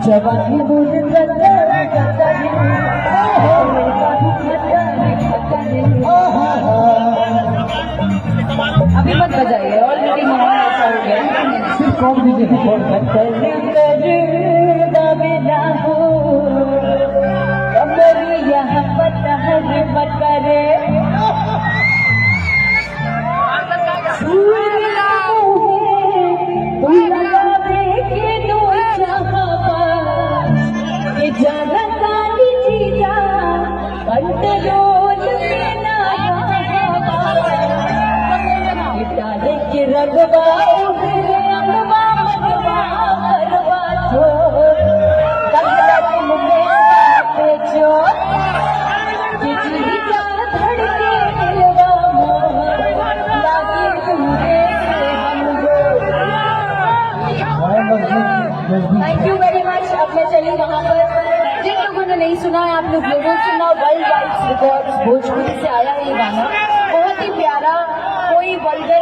जवानी मुझ अभी मत बजाइए, ऑलरेडी माहौल ऐसा हो गया। सिर्फ कौन दीजिए यहाँ पता मत करे रगवा अगवा मगवा मरवा छो बिजली जा धड़के दिलवा मोहर लागे तुझे थैंक यू वेरी मच। अब मैं चली वहाँ पर जिन लोगों ने नहीं सुना है, आप लोग जरूर सुना। वर्ल्ड वाइड रिकॉर्ड्स भोजपुरी से आया है ये गाना, बहुत ही प्यारा, कोई वर्ल्ड